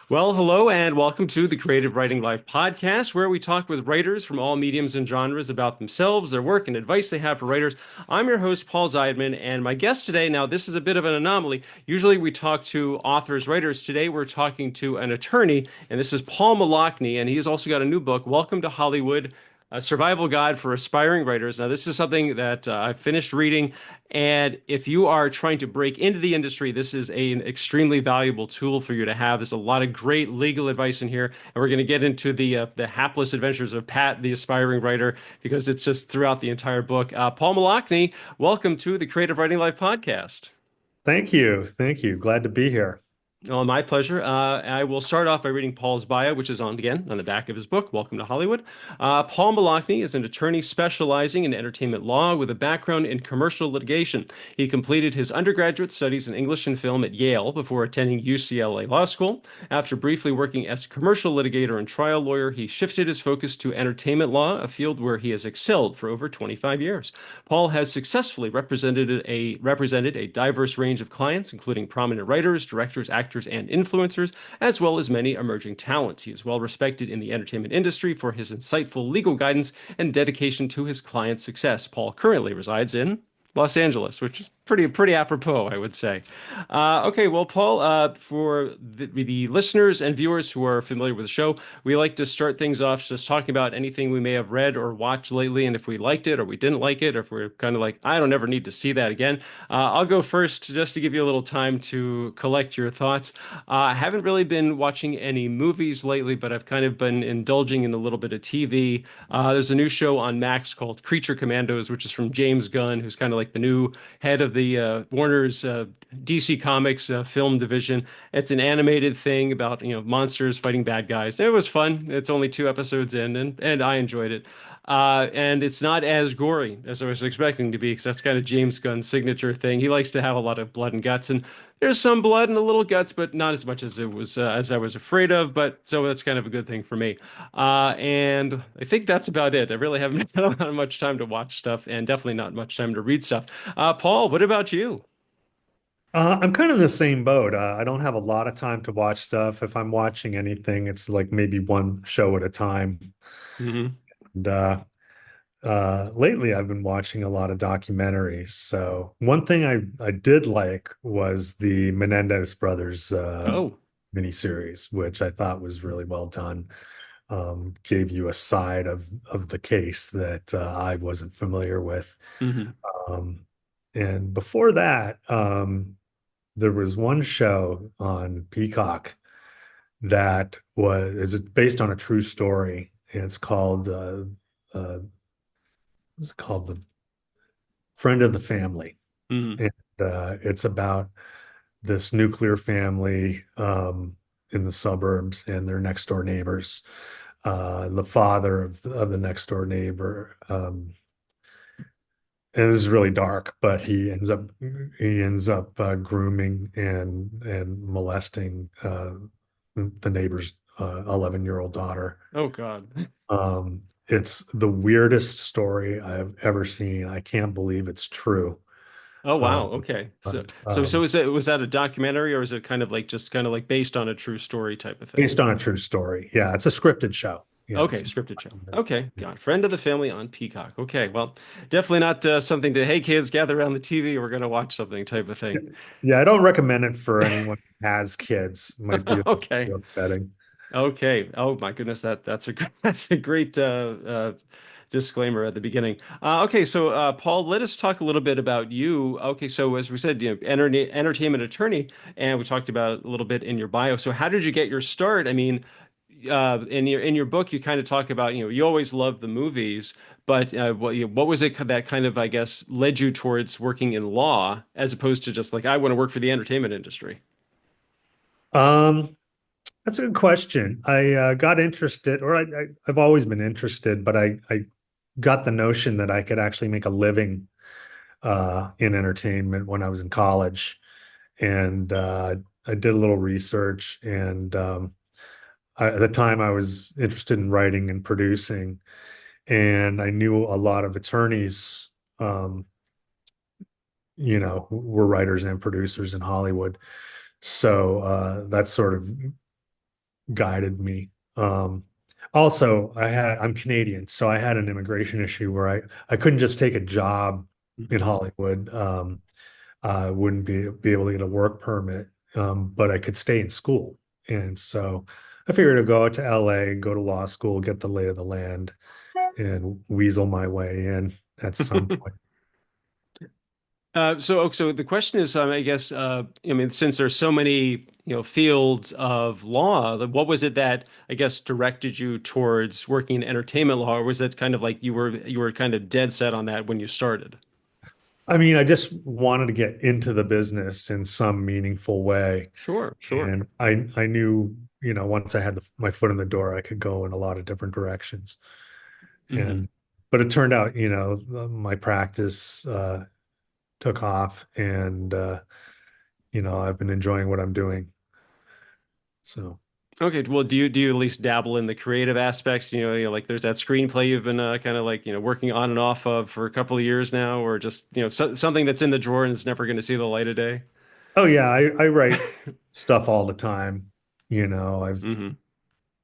Well, hello and welcome to the Creative Writing Life podcast, where we talk with writers from all mediums and genres about themselves, their work, and advice they have for writers. I'm your host, Paul Zeidman, and my guest today, now this is a bit of an anomaly. Usually we talk to authors, writers. Today we're talking to an attorney, and this is Paul Miloknay, and he has also got a new book, Welcome to Hollywood. A survival guide for aspiring writers. Now, this is something that I finished reading, and if you are trying to break into the industry, this is an extremely valuable tool for you to have. There's a lot of great legal advice in here, and we're going to get into the hapless adventures of Pat, the aspiring writer, because it's just throughout the entire book. Paul Miloknay, welcome to the Creative Writing Life podcast. Thank you. Thank you. Glad to be here. Oh, my pleasure. I will start off by reading Paul's bio, which is on the back of his book, Welcome to Hollywood. Paul Miloknay is an attorney specializing in entertainment law with a background in commercial litigation. He completed his undergraduate studies in English and film at Yale before attending UCLA Law School. After briefly working as a commercial litigator and trial lawyer, he shifted his focus to entertainment law, a field where he has excelled for over 25 years. Paul has successfully represented a diverse range of clients, including prominent writers, directors, actors, and influencers, as well as many emerging talents. He is well respected in the entertainment industry for his insightful legal guidance and dedication to his clients' success. Paul currently resides in Los Angeles, which is pretty apropos, I would say. Okay, well, Paul, for the listeners and viewers who are familiar with the show, we like to start things off just talking about anything we may have read or watched lately, and if we liked it or we didn't like it, or if we're kind of like, I don't ever need to see that again. I'll go first just to give you a little time to collect your thoughts. I haven't really been watching any movies lately, but I've kind of been indulging in a little bit of TV. There's a new show on Max called Creature Commandos, which is from James Gunn, who's kind of like the new head of the Warner's DC Comics film division. It's an animated thing about monsters fighting bad guys. It was fun. It's only 2 episodes in, and I enjoyed it. And it's not as gory as I was expecting to be, because that's kind of James Gunn's signature thing. He likes to have a lot of blood and guts, and there's some blood and a little guts, but not as much as it was as I was afraid of. But so that's kind of a good thing for me. And I think that's about it. I really haven't I don't have much time to watch stuff, and definitely not much time to read stuff. Paul, what about you? I'm kind of in the same boat. I don't have a lot of time to watch stuff. If I'm watching anything, it's like maybe one show at a time. Hmm. And lately, I've been watching a lot of documentaries. So one thing I did like was the Menendez brothers Oh. miniseries, which I thought was really well done. Gave you a side of the case that I wasn't familiar with. Hmm. Um, and before that, there was one show on Peacock that is based on a true story, and uh, it's called The Friend of the Family, Hmm. and it's about this nuclear family in the suburbs and their next door neighbors. The father of the next door neighbor and this is really dark, but he ends up grooming and molesting the neighbor's 11-year-old daughter. Oh God. It's the weirdest story I've ever seen. I can't believe it's true. Oh wow. Um, Okay. So but so so is it was that a documentary, or is it kind of like just kind of like based on a true story type of thing? based on a true story. Yeah, it's a scripted show. Yeah, Okay, it's scripted show. Okay, God, friend of the family on Peacock. Okay, well, definitely not something to, hey kids, gather around the TV, we're gonna watch something type of thing. yeah. I don't recommend it for anyone who has kids. It might be a little too Okay. upsetting. Okay. Oh my goodness, that's a that's a great disclaimer at the beginning. Okay, so Paul, let us talk a little bit about you. Okay, so as we said, entertainment attorney, and we talked about a little bit in your bio. So how did you get your start? I mean, in your book, you kind of talk about you always loved the movies, but what was it that kind of I guess led you towards working in law as opposed to just like I want to work for the entertainment industry? Um, That's a good question. I got interested, or I've always been interested, but I got the notion that I could actually make a living in entertainment when I was in college, and I did a little research. And at the time, I was interested in writing and producing, and I knew a lot of attorneys, um, who were writers and producers in Hollywood. So that's sort of guided me. Um, Also, I'm Canadian, so I had an immigration issue where I couldn't just take a job in Mhm. Hollywood. I wouldn't be able to get a work permit, but I could stay in school. And so I figured I'd go out to LA, go to law school, get the lay of the land, and weasel my way in at some point. So the question is, I guess, I mean, since there's so many, fields of law, like, what was it that I guess directed you towards working in entertainment law, or was it kind of like you were kind of dead set on that when you started? I mean, I just wanted to get into the business in some meaningful way. Sure, sure. And I knew, once I had my foot in the door, I could go in a lot of different directions. Hmm. And but it turned out, my practice took off, and I've been enjoying what I'm doing. So, Okay, well, do you at least dabble in the creative aspects? Like there's that screenplay you've been kind of like working on and off of for a couple of years now, or just something that's in the drawer and is never going to see the light of day. oh yeah, I write stuff all the time. I've Hmm.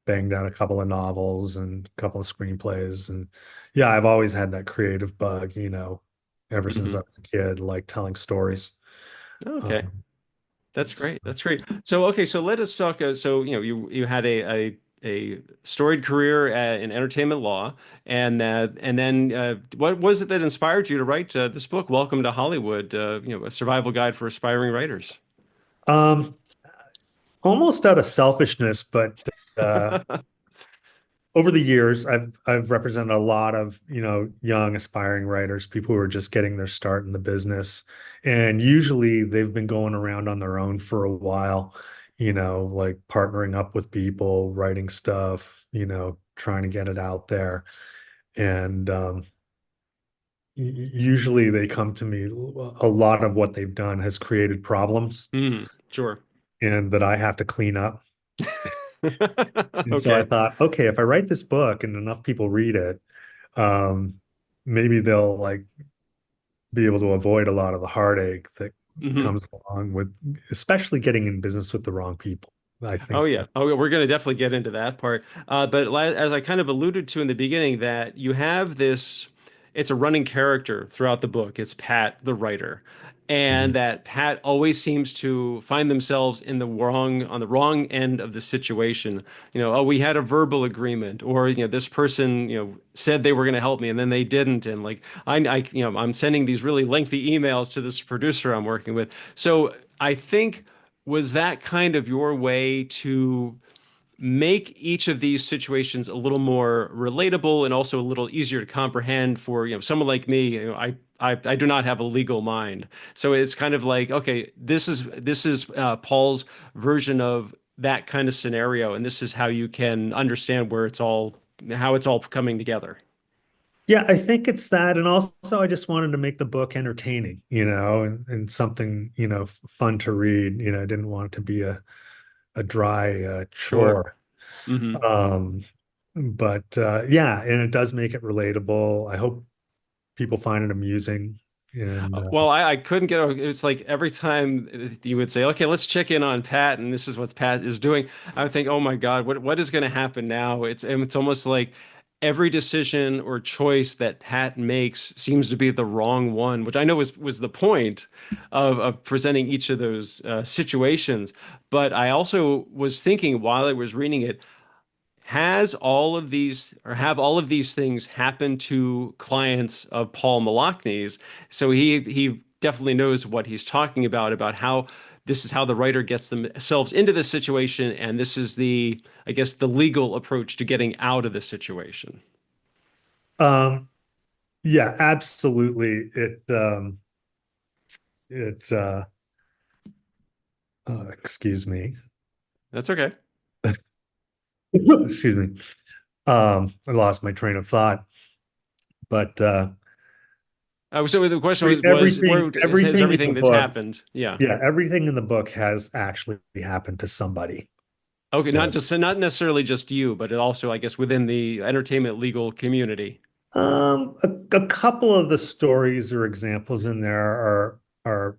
banged out a couple of novels and a couple of screenplays, and yeah, I've always had that creative bug, ever since I Hmm. was a kid, like telling stories. Okay. Um, That's so, great. That's great. So okay, so let us talk. So you had a storied career in entertainment law, and then what was it that inspired you to write this book, Welcome to Hollywood? A survival guide for aspiring writers. um, Almost out of selfishness, but uh, over the years, I've represented a lot of, young aspiring writers, people who are just getting their start in the business. And usually they've been going around on their own for a while, like partnering up with people, writing stuff, trying to get it out there. And usually they come to me, a lot of what they've done has created problems Sure. and that I have to clean up. And so I Okay. thought, okay, if I write this book and enough people read it, um, maybe they'll like be able to avoid a lot of the heartache that Hmm. comes along with, especially getting in business with the wrong people. I Oh think yeah. that, Oh, yeah. We're going to definitely get into that part. But as I kind of alluded to in the beginning, that you have this, it's a running character throughout the book. It's Pat, the writer, and Mhm. that Pat always seems to find themselves on the wrong end of the situation. Oh, we had a verbal agreement, or this person, said they were going to help me and then they didn't, and like I'm sending these really lengthy emails to this producer I'm working with. So I think was that kind of your way to make each of these situations a little more relatable and also a little easier to comprehend for someone like me? I do not have a legal mind, so it's kind of like, okay, this is Paul's version of that kind of scenario, and this is how you can understand how it's all coming together. Yeah, I think it's that. And also, I just wanted to make the book entertaining, and something, fun to read. I didn't want it to be a dry Sure. chore. Hmm. Um, but yeah, and it does make it relatable. I hope people find it amusing. And Well, I couldn't get over. It's like every time you would say, "Okay, let's check in on Pat," and this is what Pat is doing. I would think, "Oh my God, what is going to happen now?" It's almost like every decision or choice that Pat makes seems to be the wrong one, which I know was the point of presenting each of those situations. But I also was thinking while I was reading it, have all of these things happened to clients of Paul Miloknay's? So he definitely knows what he's talking about how this is how the writer gets themselves into this situation, and this is I guess, the legal approach to getting out of the situation. um, yeah, absolutely. It's excuse me. That's okay. Excuse me. I lost my train of thought, but So the question was everything, where is everything in the everything that's book, happened? Yeah. yeah, everything in the book has actually happened to somebody. Okay, So, not necessarily just you, but it also, I guess, within the entertainment legal community. a couple of the stories or examples in there are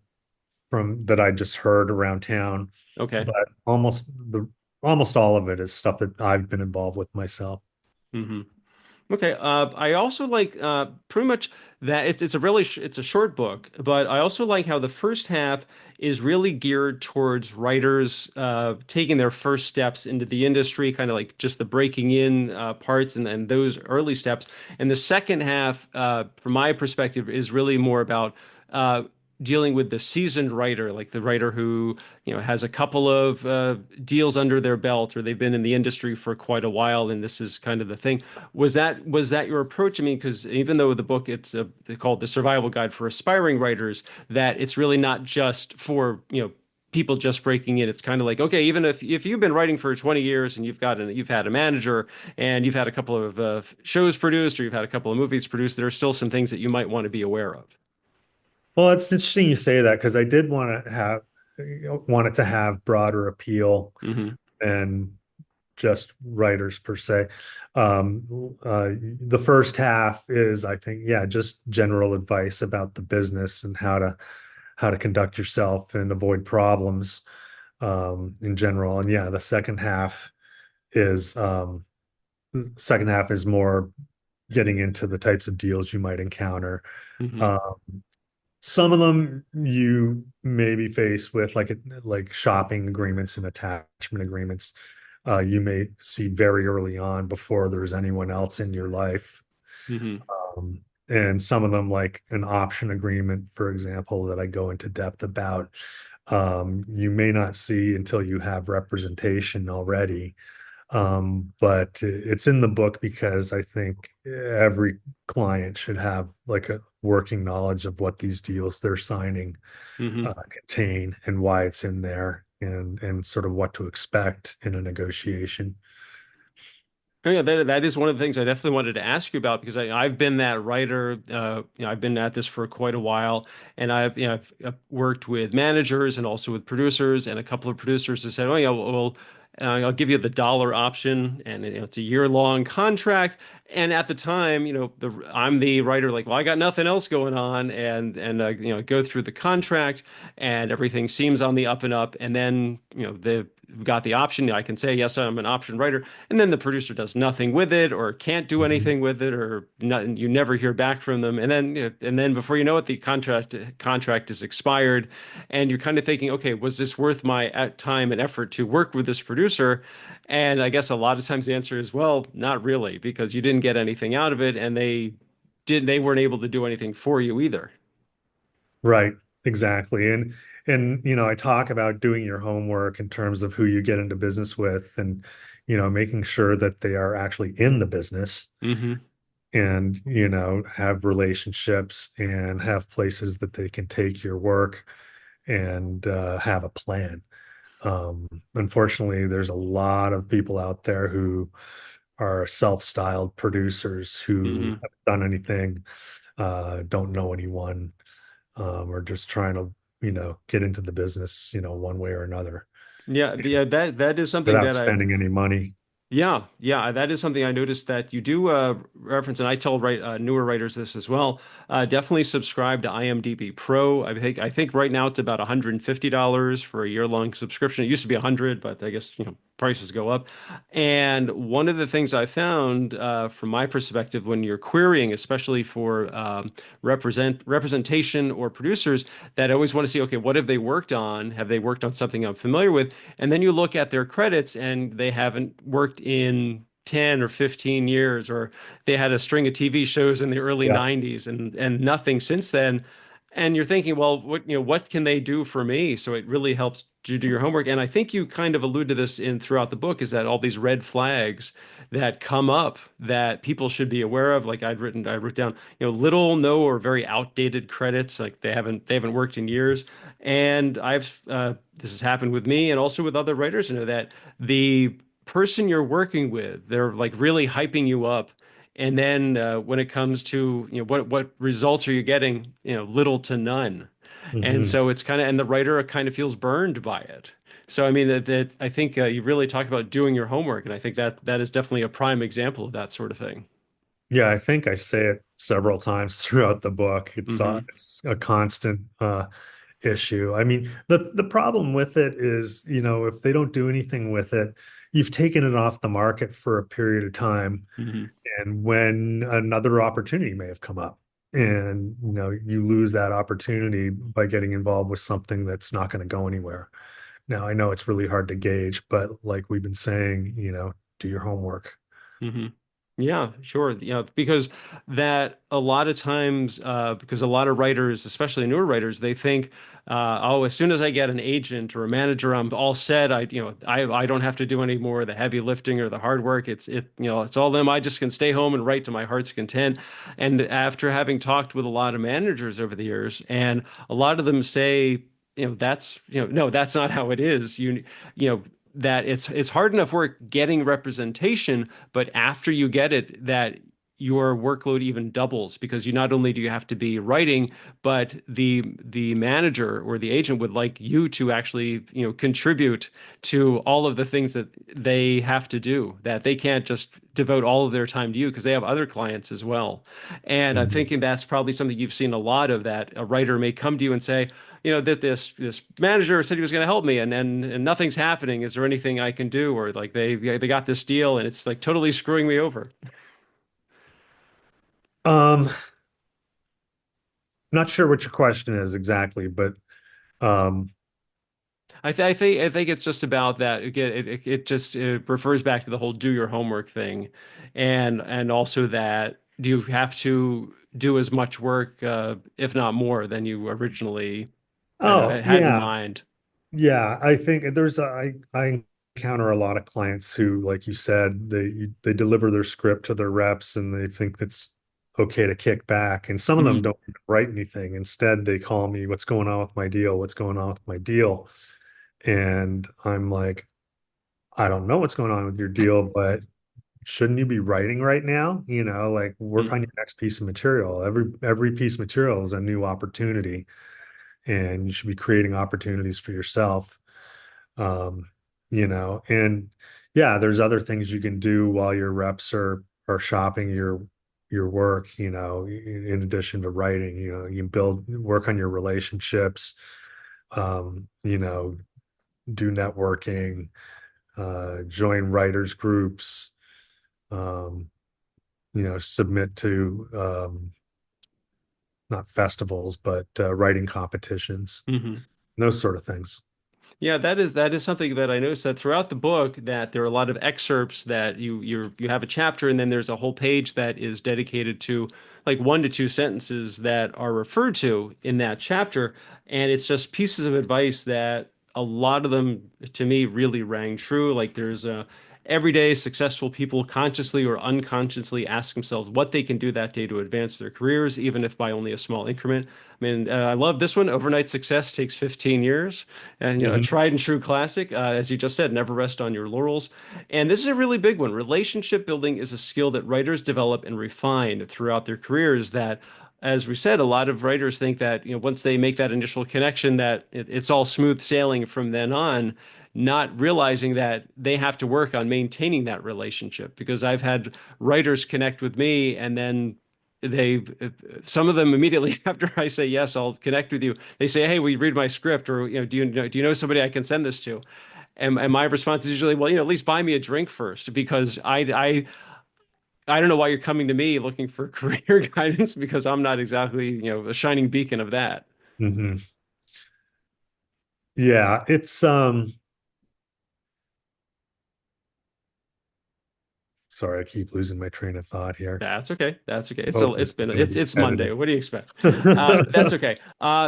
from that I just heard around town, Okay. but almost the almost all of it is stuff that I've been involved with myself. Hmm. Okay. I also like pretty much that it's a really it's a short book, but I also like how the first half is really geared towards writers taking their first steps into the industry, kind of like just the breaking in parts and those early steps. And the second half, from my perspective, is really more about uh, dealing with the seasoned writer, like the writer who, has a couple of deals under their belt, or they've been in the industry for quite a while, and this is kind of the thing. Was that your approach? I mean, because even though the book they call it the Survival Guide for Aspiring Writers, that it's really not just for people just breaking in. It's kind of like, okay, even if you've been writing for 20 years and you've had a manager and you've had a couple of shows produced or you've had a couple of movies produced, there are still some things that you might want to be aware of. Well, it's interesting you say that because I did want it to have broader appeal Hmm. than just writers per se. The first half is, I think, yeah, just general advice about the business and how to conduct yourself and avoid problems in general. And yeah, the is second half is more getting into the types of deals you might encounter. Hmm. Um, some of them you may be faced with like shopping agreements and attachment agreements. You may see very early on before there's anyone else in your life. Hmm. Um, and some of them, like an option agreement, for example, that I go into depth about, you may not see until you have representation already. But it's in the book because I think every client should have like a working knowledge of what these deals they're signing Hmm. contain and why it's in there and sort of what to expect in a negotiation. Oh, yeah, that is one of the things I definitely wanted to ask you about because I've been that writer. I've been at this for quite a while, and I've worked with managers and also with producers, and a couple of producers have said, "Oh, yeah, well, I'll give you the dollar option, and it's a year-long contract." And at the time, I'm the writer, like, well, I got nothing else going on, and go through the contract, and everything seems on the up and up, and then they've got the option. I can say, yes, I'm an option writer, and then the producer does nothing with it or can't do Mhm. anything with it or not, you never hear back from them, and then before you know it, the contract is expired, and you're kind of thinking, okay, was this worth my time and effort to work with this producer? And I guess a lot of times the answer is, well, not really, because you didn't get anything out of it, and they weren't able to do anything for you either. Right, exactly. And I talk about doing your homework in terms of who you get into business with and making sure that they are actually in the business Hmm. and have relationships and have places that they can take your work and have a plan. Unfortunately, there's a lot of people out there who are self-styled producers who Hmm. haven't done anything, don't know anyone, or just trying to, get into the business, one way or another Yeah, that is something without that I spending any money. Yeah, yeah, that is something I noticed that you do reference, and I tell newer writers this as well. Definitely subscribe to IMDb Pro. I think right now it's about $150 for a year-long subscription. It used to be 100, but I guess prices go up. And one of the things I found, from my perspective, when you're querying, especially for representation or producers, that I always want to see, okay, what have they worked on? Have they worked on something I'm familiar with? And then you look at their credits and they haven't worked in 10 or 15 years, or they had a string of TV shows in the early Yeah. 90s and nothing since then. And you're thinking, well, what can they do for me? So it really helps you do your homework. And I think you kind of allude to this in throughout the book, is that all these red flags that come up that people should be aware of. Like I wrote down, little, no, or very outdated credits, like they haven't worked in years. And this has happened with me and also with other writers, that the person you're working with, they're like really hyping you up. And then when it comes to, what results are you getting? Little to none. And Hmm. so it's kind of, and the writer kind of feels burned by it. So I mean that I think you really talk about doing your homework, and I think that is definitely a prime example of that sort of thing. Yeah, I think I say it several times throughout the book. Hmm. It's a constant issue. I mean, the problem with it is, if they don't do anything with it, you've taken it off the market for a period of time, Hmm. and when another opportunity may have come up, and you lose that opportunity by getting involved with something that's not going to go anywhere. Now, I know it's really hard to gauge, but like we've been saying, do your homework. Hmm. Yeah, sure. Because that a lot of times, because a lot of writers, especially newer writers, they think, oh, as soon as I get an agent or a manager, I'm all set. I don't have to do any more of the heavy lifting or the hard work. It's all them. I just can stay home and write to my heart's content. And after having talked with a lot of managers over the years, and a lot of them say, no, that's not how it is. You know. That it's hard enough work getting representation, but after you get it, that your workload even doubles because you not only do you have to be writing, but the manager or the agent would like you to actually, contribute to all of the things that they have to do, that they can't just devote all of their time to you because they have other clients as well. And I'm Mhm. thinking that's probably something you've seen a lot of, that a writer may come to you and say, that this manager said he was going to help me, and nothing's happening. Is there anything I can do? Or like they got this deal and it's like totally screwing me over. Um, Not sure what your question is exactly, but um, I think it's just about that. Again, it just it refers back to the whole do your homework thing, and also that do you have to do as much work, if not more, than you originally oh had in yeah, mind. yeah. I think I encounter a lot of clients who, like you said, they deliver their script to their reps and they think that's okay to kick back. And some of them Hmm. don't even write anything. Instead, they call me, "What's going on with my deal? What's going on with my deal?" And I'm like, "I don't know what's going on with your deal, but shouldn't you be writing right now? Like work on your next piece of material. Every piece of material is a new opportunity, and you should be creating opportunities for yourself. Um, and yeah, there's other things you can do while your reps are shopping your work, in addition to writing. You can work on your relationships, do networking, join writers groups, um, submit to not festivals, but writing competitions, Hmm. those sort of things. Yeah, that is something that I noticed, that throughout the book that there are a lot of excerpts that you have a chapter and then there's a whole page that is dedicated to like 1 to 2 sentences that are referred to in that chapter, and it's just pieces of advice that a lot of them to me really rang true. Like there's everyday successful people consciously or unconsciously ask themselves what they can do that day to advance their careers, even if by only a small increment. I mean, I love this one. Overnight success takes 15 years. And, a Hmm. tried and true classic. As you just said, never rest on your laurels. And this is a really big one. Relationship building is a skill that writers develop and refine throughout their careers. That, as we said, a lot of writers think that, once they make that initial connection, that it's all smooth sailing from then on, not realizing that they have to work on maintaining that relationship. Because I've had writers connect with me and then they some of them immediately after I say yes, I'll connect with you. They say, "Hey, will you read my script?" Or, do you know somebody I can send this to? And my response is usually, "Well, at least buy me a drink first, because I don't know why you're coming to me looking for career guidance, because I'm not exactly, a shining beacon of that." Hmm. Yeah, it's sorry, I keep losing my train of thought here. That's okay. That's okay. It's a, Hope it's this is been going to it's be it's Monday. edited. What do you expect? That's okay.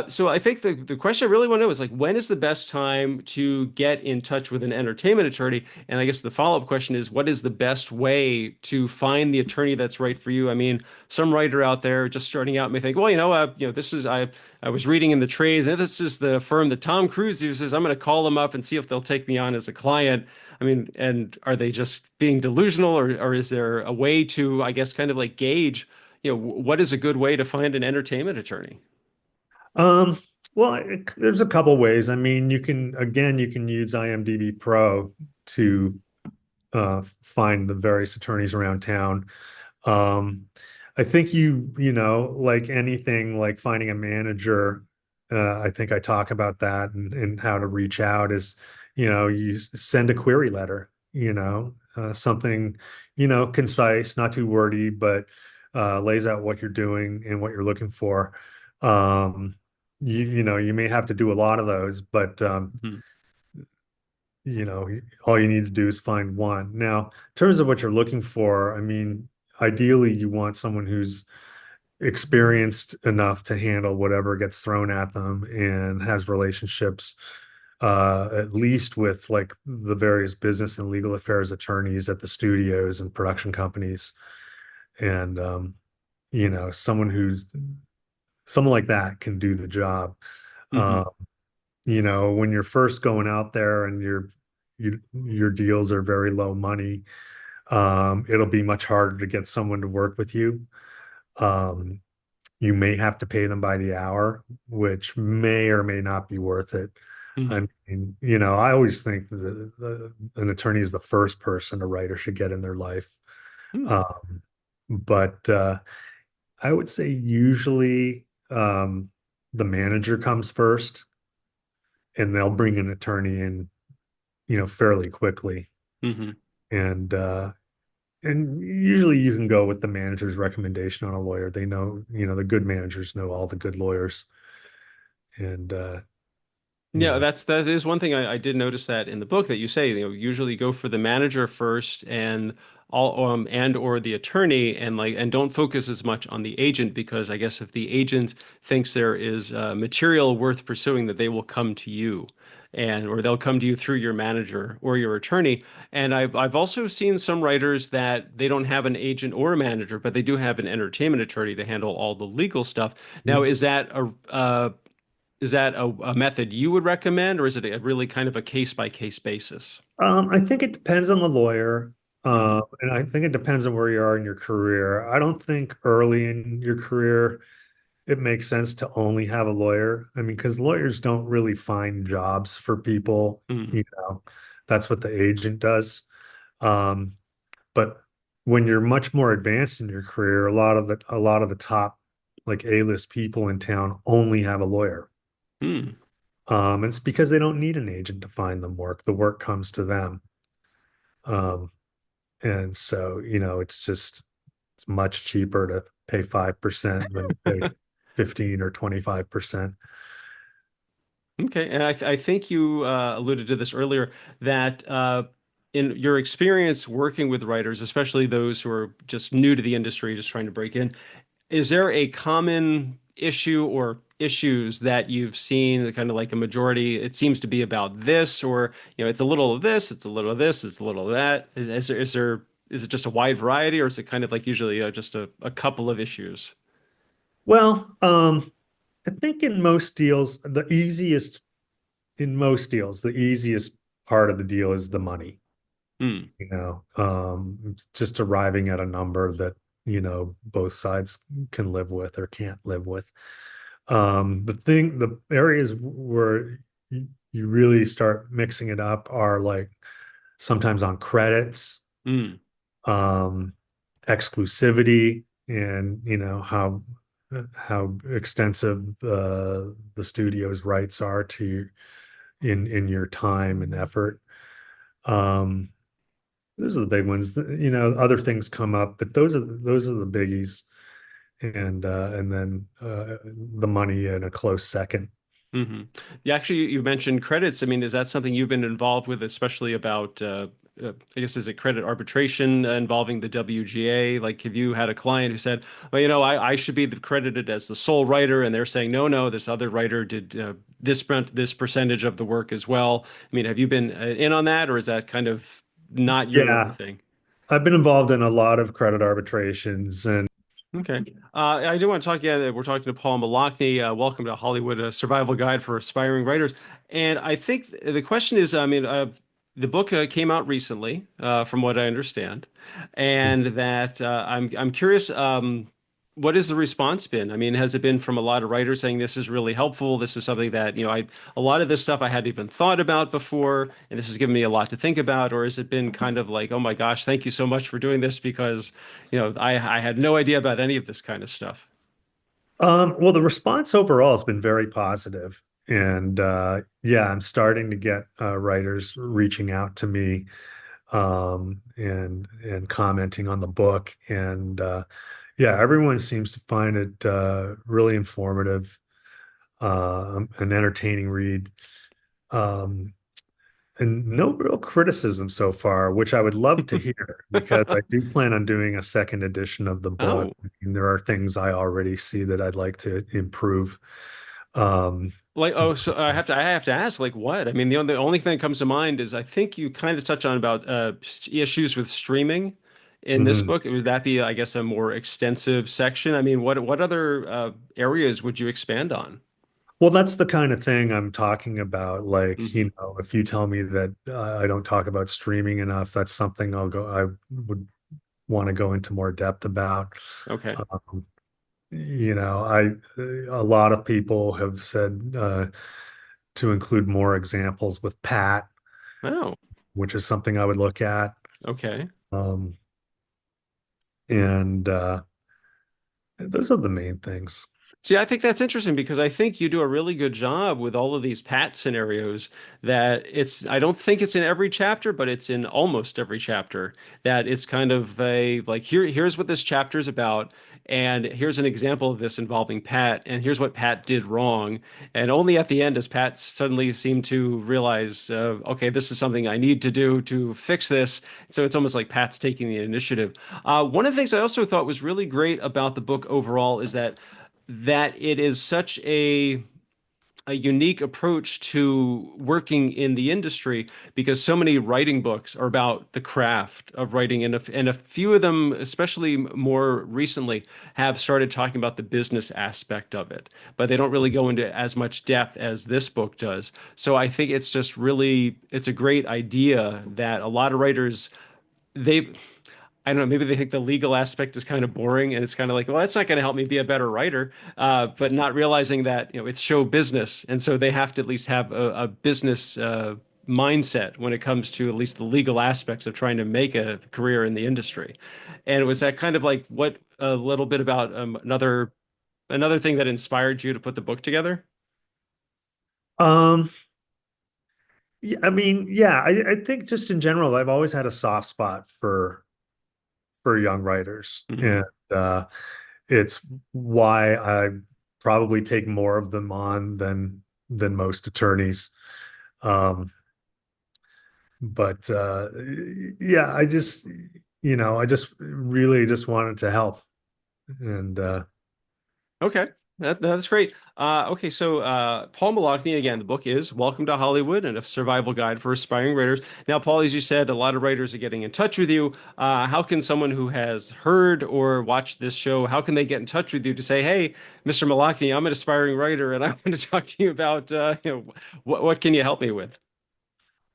So I think the question I really want to know is, like, when is the best time to get in touch with an entertainment attorney? And I guess the follow-up question is, what is the best way to find the attorney that's right for you? I mean, some writer out there just starting out may think, well, this is I was reading in the trades, and this is the firm that Tom Cruise uses. I'm going to call them up and see if they'll take me on as a client. I mean, and are they just being delusional, or is there a way to, I guess, kind of like gauge, what is a good way to find an entertainment attorney? Um, well, there's a couple ways. I mean, you can use IMDb Pro to find the various attorneys around town. Um, I think like anything, like finding a manager. I think I talk about that and how to reach out is, you send a query letter, something, concise, not too wordy, but lays out what you're doing and what you're looking for. Um, you may have to do a lot of those, but Mhm. you know, all you need to do is find one. Now, in terms of what you're looking for, I mean, ideally you want someone who's experienced enough to handle whatever gets thrown at them and has relationships at least with like the various business and legal affairs attorneys at the studios and production companies. And someone like that can do the job. Mhm. Uh, when you're first going out there and your deals are very low money, it'll be much harder to get someone to work with you. Um, you may have to pay them by the hour, which may or may not be worth it. I Mhm. mean, I always think that an attorney is the first person a writer should get in their life. Hmm. But I would say usually the manager comes first, and they'll bring an attorney in, fairly quickly. Mhm. And and usually you can go with the manager's recommendation on a lawyer. They know, the good managers know all the good lawyers. And you Yeah, know, that is one thing I did notice that in the book that you say, usually go for the manager first and or the attorney and don't focus as much on the agent because I guess if the agent thinks there is material worth pursuing that they will come to you and or they'll come to you through your manager or your attorney. And I've also seen some writers that they don't have an agent or a manager, but they do have an entertainment attorney to handle all the legal stuff. Now, is that a method you would recommend, or is it a really kind of a case by case basis? I think it depends on the lawyer. Hmm. And I think it depends on where you are in your career. I don't think early in your career it makes sense to only have a lawyer. I mean, because lawyers don't really find jobs for people, Hmm. that's what the agent does. Um, but when you're much more advanced in your career, a lot of the top like A-list people in town only have a lawyer. Hmm. It's because they don't need an agent to find them work. The work comes to them. Um, and so, it's much cheaper to pay 5% than to pay 15 or 25%. Okay, and I think you alluded to this earlier that in your experience working with writers, especially those who are just new to the industry, just trying to break in, is there a common issue or issues that you've seen, kind of like a majority? It seems to be about this, or it's a little of this, it's a little of this, it's a little of that. Is it just a wide variety, or is it kind of like usually just a couple of issues? Well, I think the easiest part of the deal is the money, Hmm. just arriving at a number that, both sides can live with or can't live with. The areas where you really start mixing it up are like sometimes on credits, Hmm. um, exclusivity, and how extensive the studio's rights are to in your time and effort. Um, those are the big ones. Other things come up, but those are the biggies, and then the money in a close second. Hmm. Yeah, actually, you mentioned credits. I mean, is that something you've been involved with, especially about, I guess, is it credit arbitration involving the WGA? Like, have you had a client who said, well, I should be credited as the sole writer, and they're saying, no, no, this other writer did this percentage of the work as well. I mean, have you been in on that, or is that kind of not your Yeah, thing? I've been involved in a lot of credit arbitrations, and Okay. I do want to talk. Yeah, we're talking to Paul Milokney. Welcome to Hollywood, a survival guide for aspiring writers. And I think the question is, I mean, the book came out recently, from what I understand, and that I'm curious. What has the response been? I mean, has it been from a lot of writers saying this is really helpful? This is something that, a lot of this stuff I hadn't even thought about before, and this has given me a lot to think about, or has it been kind of like, oh my gosh, thank you so much for doing this because I had no idea about any of this kind of stuff. Well, the response overall has been very positive. And yeah, I'm starting to get writers reaching out to me and commenting on the book. And yeah, everyone seems to find it really informative, an entertaining read. Um, and no real criticism so far, which I would love to hear because I do plan on doing a second edition of the book. Oh, And there are things I already see that I'd like to improve. Um, like, oh, so I have to ask, like, what? I mean, the only thing that comes to mind is I think you kind of touch on about issues with streaming in this mhm. book. Would that be, I guess, a more extensive section? I mean, what other areas would you expand on? Well, that's the kind of thing I'm talking about. Like, Hmm. if you tell me that I don't talk about streaming enough, that's something I would want to go into more depth about. Okay. Um, a lot of people have said to include more examples with Pat, Oh, which is something I would look at. okay. Um, and those are the main things. See, I think that's interesting because I think you do a really good job with all of these pat scenarios that I don't think it's in every chapter, but it's in almost every chapter that it's kind of a like here's what this chapter is about, and here's an example of this involving Pat, and here's what Pat did wrong. And only at the end does Pat suddenly seem to realize, okay, this is something I need to do to fix this. So it's almost like Pat's taking the initiative. One of the things I also thought was really great about the book overall is that it is such a unique approach to working in the industry because so many writing books are about the craft of writing and a few of them, especially more recently, have started talking about the business aspect of it, but they don't really go into as much depth as this book does. So I think it's a great idea that a lot of writers they I don't know, maybe they think the legal aspect is kind of boring and it's kind of like, well, that's not going to help me be a better writer. But not realizing that, it's show business. And so they have to at least have a business mindset when it comes to at least the legal aspects of trying to make a career in the industry. And it was that kind of like what a little bit about another thing that inspired you to put the book together. Um, yeah, I mean, yeah, I think just in general, I've always had a soft spot for young writers, Hmm. and uh, it's why I probably take more of them on than most attorneys. Um, but yeah, I just really just wanted to help, and Okay. That's great. Okay, so Paul Miloknay, again, the book is Welcome to Hollywood and a Survival Guide for Aspiring Writers. Now, Paul, as you said, a lot of writers are getting in touch with you. How can someone who has heard or watched this show, how can they get in touch with you to say, hey, Mr. Miloknay, I'm an aspiring writer and I want to talk to you about, what can you help me with?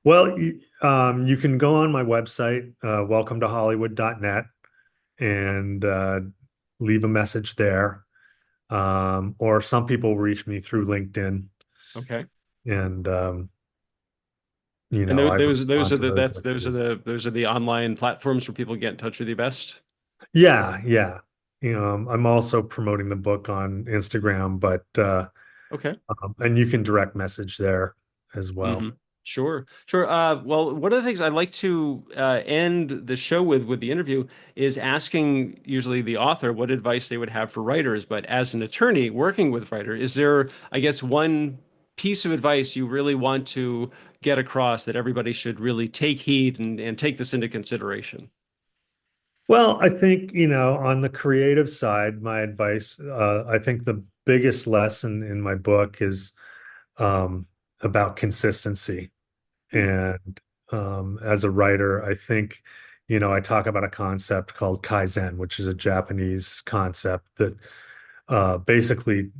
well, you can go on my website, welcometohollywood.net, and leave a message there. Or some people reach me through LinkedIn, Okay. and And I those respond are to the those that's messages. those are the online platforms where people get in touch with you best. Yeah, yeah. I'm also promoting the book on Instagram, but Okay. and you can direct message there as Hmm. well. Sure, sure. Well, one of the things I'd like to end the show with the interview is asking usually the author what advice they would have for writers. But as an attorney working with writer, is there, I guess, one piece of advice you really want to get across that everybody should really take heed and take this into consideration? Well, I think, on the creative side, my advice, I think the biggest lesson in my book is um, about consistency. Hmm. And as a writer, I think, I talk about a concept called Kaizen, which is a Japanese concept that basically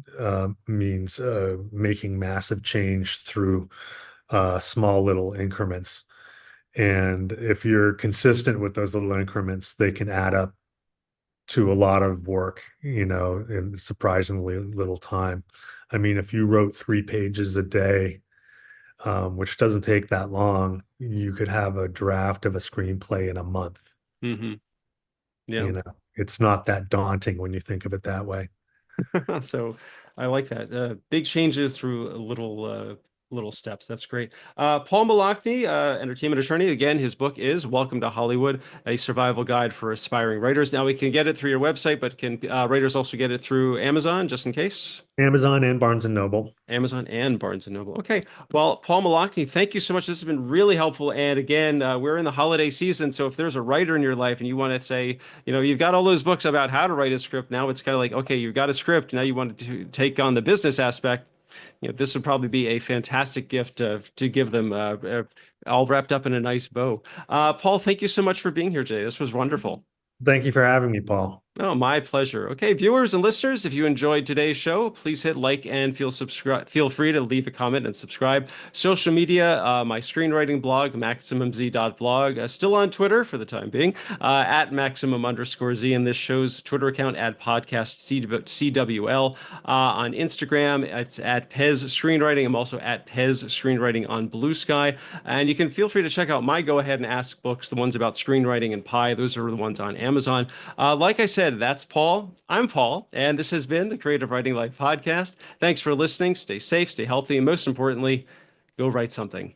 means making massive change through small little increments. And if you're consistent with those little increments, they can add up to a lot of work, in surprisingly little time. I mean, if you wrote 3 pages a day, which doesn't take that long, you could have a draft of a screenplay in a month. Hmm. Yeah. You know, it's not that daunting when you think of it that way. So I like that. Big changes through little steps. That's great. Paul Miloknay, entertainment attorney. Again, his book is Welcome to Hollywood, a survival guide for aspiring writers. Now we can get it through your website, but can writers also get it through Amazon, just in case? Amazon and Barnes and Noble. Amazon and Barnes and Noble. Okay. Well, Paul Miloknay, thank you so much. This has been really helpful. And again, we're in the holiday season. So if there's a writer in your life and you want to say, you've got all those books about how to write a script. Now it's kind of like, okay, you've got a script. Now you want to take on the business aspect. This would probably be a fantastic gift to give them all wrapped up in a nice bow. Paul, thank you so much for being here today. This was wonderful. Thank you for having me, Paul. Oh, my pleasure. Okay, viewers and listeners, if you enjoyed today's show, please hit like and feel free to leave a comment and subscribe. Social media, my screenwriting blog, maximumz.blog, still on Twitter for the time being, at maximum_Z, and this show's Twitter account at podcast CWL. On Instagram, it's at Pez Screenwriting. I'm also at Pez Screenwriting on Blue Sky. And you can feel free to check out my Go Ahead and Ask books, the ones about screenwriting and pie. Those are the ones on Amazon. Like I said, that's Paul. I'm Paul, and this has been the Creative Writing Life podcast. Thanks for listening. Stay safe, stay healthy, and most importantly, go write something.